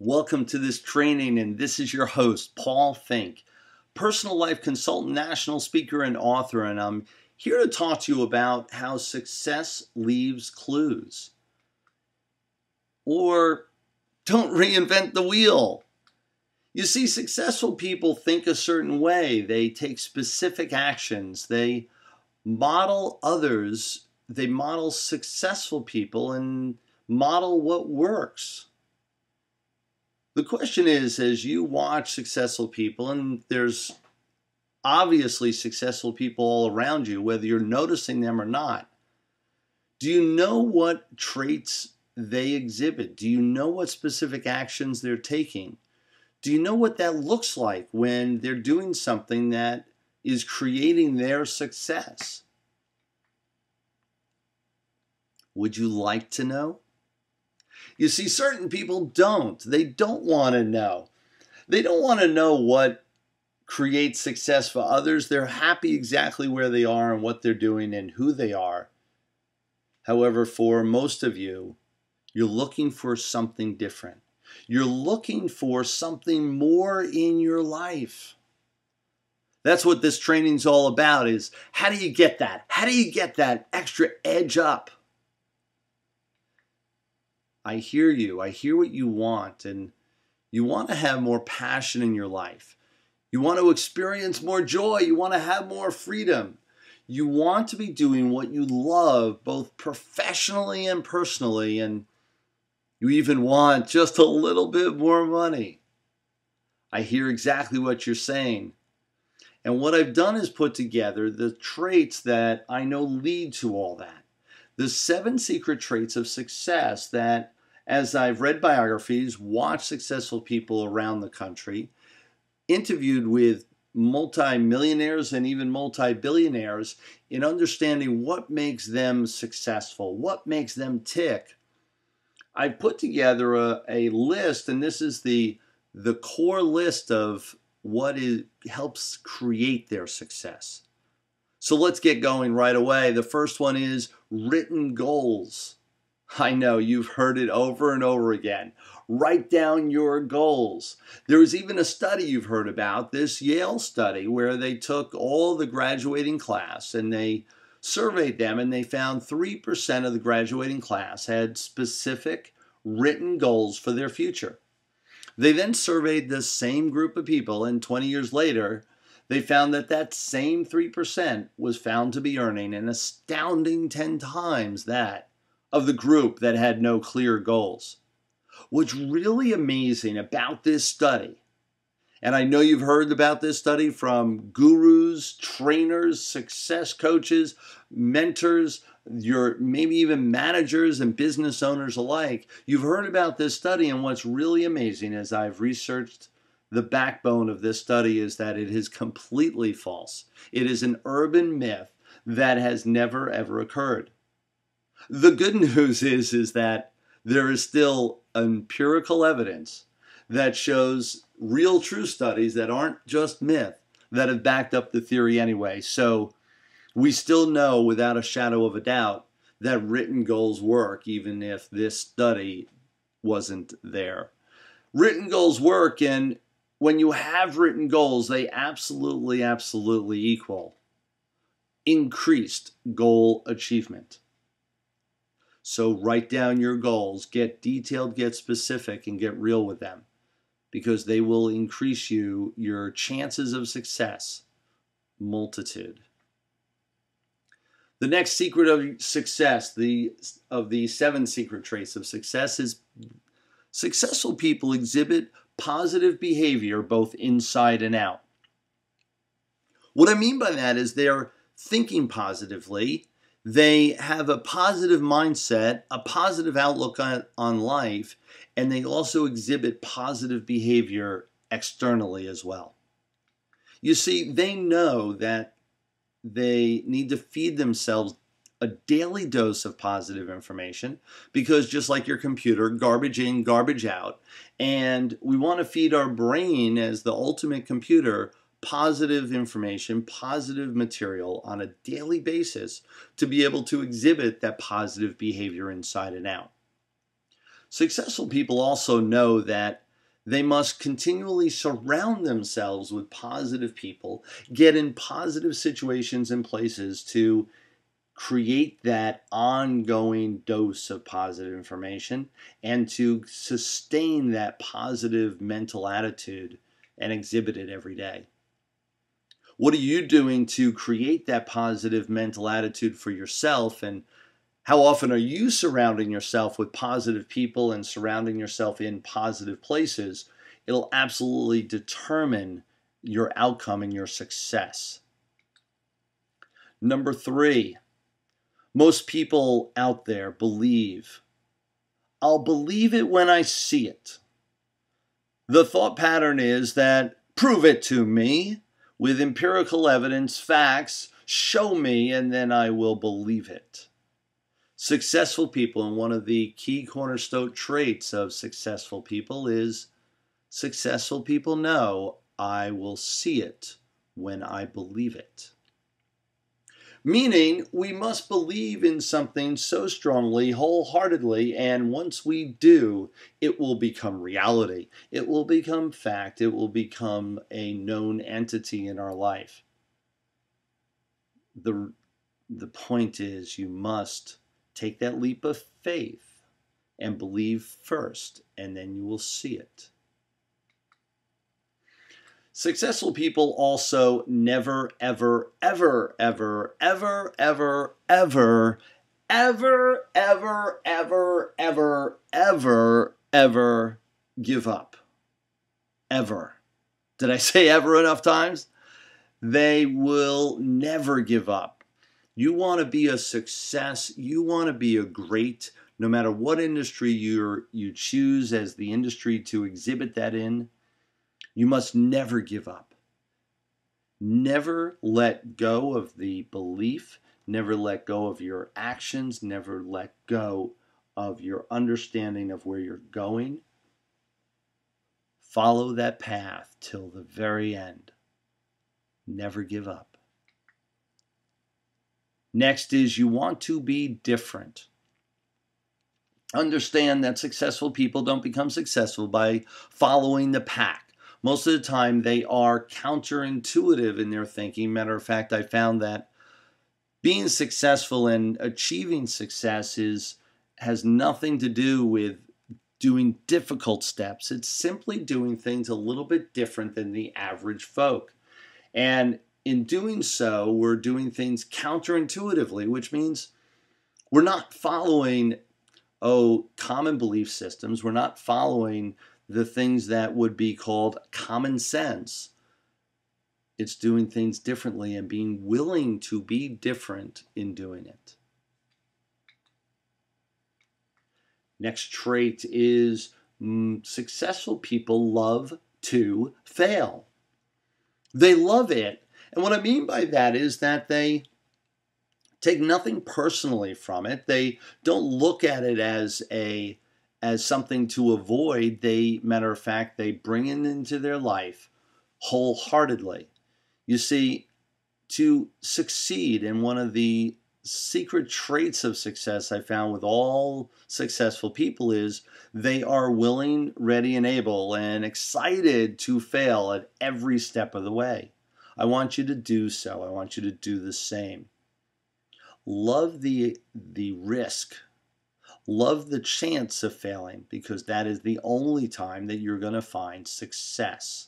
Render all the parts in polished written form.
Welcome to this training, and this is your host, Paul Finck, personal life consultant, national speaker, and author, and I'm here to talk to you about how success leaves clues. Or don't reinvent the wheel. You see, successful people think a certain way. They take specific actions. They model others. They model successful people and model what works. The question is, as you watch successful people, and there's obviously successful people all around you, whether you're noticing them or not, do you know what traits they exhibit? Do you know what specific actions they're taking? Do you know what that looks like when they're doing something that is creating their success? Would you like to know? You see, certain people don't. They don't want to know. They don't want to know what creates success for others. They're happy exactly where they are and what they're doing and who they are. However, for most of you, you're looking for something different. You're looking for something more in your life. That's what this training's all about, is how do you get that? How do you get that extra edge up? I hear you. I hear what you want, and you want to have more passion in your life. You want to experience more joy. You want to have more freedom. You want to be doing what you love, both professionally and personally, and you even want just a little bit more money. I hear exactly what you're saying. And what I've done is put together the traits that I know lead to all that. The 7 secret traits of success that, as I've read biographies, watched successful people around the country, interviewed with multi-millionaires and even multi-billionaires in understanding what makes them successful, what makes them tick, I've put together a list, and this is the core list of what helps create their success. So let's get going right away. The first one is written goals. I know you've heard it over and over again. Write down your goals. There was even a study you've heard about, this Yale study, where they took all the graduating class and they surveyed them, and they found 3% of the graduating class had specific written goals for their future. They then surveyed the same group of people, and 20 years later, they found that that same 3% was found to be earning an astounding 10 times that of the group that had no clear goals. What's really amazing about this study, and I know you've heard about this study from gurus, trainers, success coaches, mentors, your maybe even managers and business owners alike, you've heard about this study, and what's really amazing as I've researched the backbone of this study is that it is completely false. It is an urban myth that has never ever occurred. The good news is that there is still empirical evidence that shows real true studies that aren't just myth that have backed up the theory anyway. So we still know without a shadow of a doubt that written goals work, even if this study wasn't there. Written goals work, and when you have written goals, they absolutely equal increased goal achievement. So write down your goals, get detailed, get specific, and get real with them, because they will increase your chances of success multitude. The next secret of success, of the 7 secret traits of success, is successful people exhibit positive behavior both inside and out. What I mean by that is they're thinking positively, they have a positive mindset, a positive outlook on life, and they also exhibit positive behavior externally as well. You see, they know that they need to feed themselves a daily dose of positive information, because just like your computer, garbage in, garbage out, and we want to feed our brain as the ultimate computer positive information, positive material on a daily basis to be able to exhibit that positive behavior inside and out. Successful people also know that They must continually surround themselves with positive people, get in positive situations and places to create that ongoing dose of positive information and to sustain that positive mental attitude and exhibit it every day. What are you doing to create that positive mental attitude for yourself, and how often are you surrounding yourself with positive people and surrounding yourself in positive places? It'll absolutely determine your outcome and your success. Number 3, most people out there believe, I'll believe it when I see it. The thought pattern is that prove it to me with empirical evidence, facts, show me, and then I will believe it. Successful people, and one of the key cornerstone traits of successful people is successful people know I will see it when I believe it. Meaning, we must believe in something so strongly, wholeheartedly, and once we do, it will become reality. It will become fact. It will become a known entity in our life. The point is, you must take that leap of faith and believe first, and then you will see it. Successful people also never, ever, ever, ever, ever, ever, ever, ever, ever, ever, ever, ever, ever give up. Ever. Did I say ever enough times? They will never give up. You want to be a success. You want to be a great, no matter what industry you choose as the industry to exhibit that in. You must never give up. Never let go of the belief. Never let go of your actions. Never let go of your understanding of where you're going. Follow that path till the very end. Never give up. Next is you want to be different. Understand that successful people don't become successful by following the pack. Most of the time, they are counterintuitive in their thinking. Matter of fact, I found that being successful and achieving success has nothing to do with doing difficult steps. It's simply doing things a little bit different than the average folk. And in doing so, we're doing things counterintuitively, which means we're not following common belief systems. We're not following the things that would be called common sense. It's doing things differently and being willing to be different in doing it. Next trait is successful people love to fail. They love it. And what I mean by that is that they take nothing personally from it. They don't look at it as something to avoid. Matter of fact, they bring it into their life wholeheartedly. You see, to succeed, and one of the secret traits of success I found with all successful people is they are willing, ready, and able, and excited to fail at every step of the way. I want you to do so. I want you to do the same. Love the risk. Love the chance of failing, because that is the only time that you're going to find success.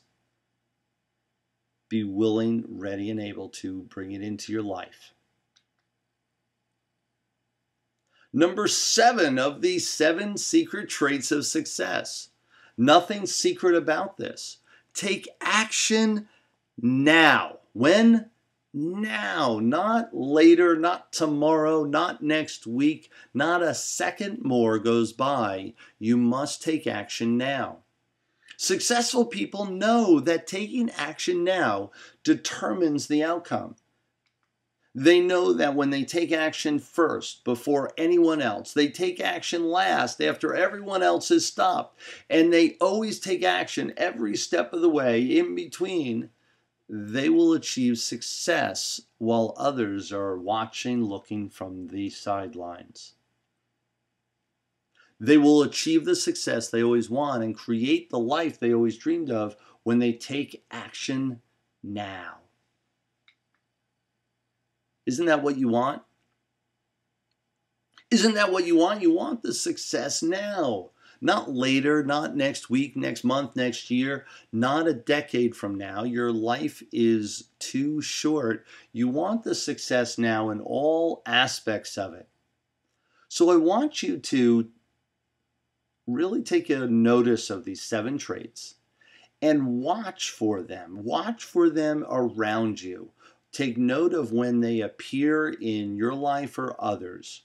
Be willing, ready, and able to bring it into your life. Number 7 of the 7 secret traits of success. Nothing secret about this. Take action now. When? Now. Not later, not tomorrow, not next week, not a second more goes by. You must take action now. Successful people know that taking action now determines the outcome. They know that when they take action first, before anyone else, they take action last after everyone else has stopped, and they always take action every step of the way in between, they will achieve success while others are watching, looking from the sidelines. They will achieve the success they always want and create the life they always dreamed of when they take action now. Isn't that what you want? Isn't that what you want? You want the success now. Not later, not next week, next month, next year, not a decade from now. Your life is too short. You want the success now in all aspects of it. So I want you to really take a notice of these 7 traits and watch for them. Watch for them around you. Take note of when they appear in your life or others.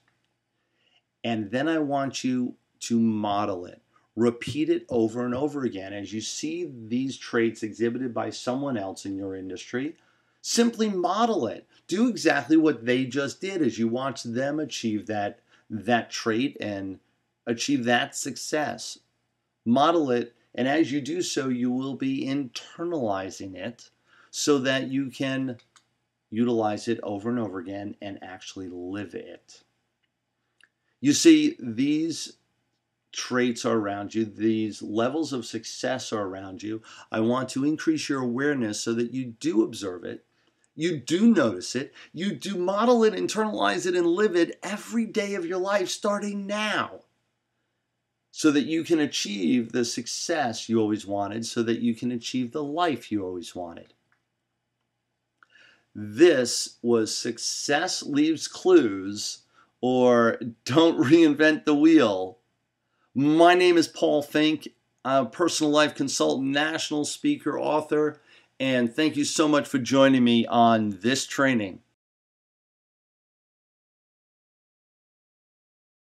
And then I want you to model it. Repeat it over and over again. As you see these traits exhibited by someone else in your industry, simply model it. Do exactly what they just did as you watch them achieve that trait and achieve that success. Model it, and as you do so, you will be internalizing it so that you can utilize it over and over again and actually live it. You see, these traits are around you. These levels of success are around you. I want to increase your awareness so that you do observe it. You do notice it. You do model it, internalize it, and live it every day of your life starting now so that you can achieve the success you always wanted, so that you can achieve the life you always wanted. This was Success Leaves Clues, or Don't Reinvent the Wheel. My name is Paul Finck. I'm a personal life consultant, national speaker, author, and thank you so much for joining me on this training.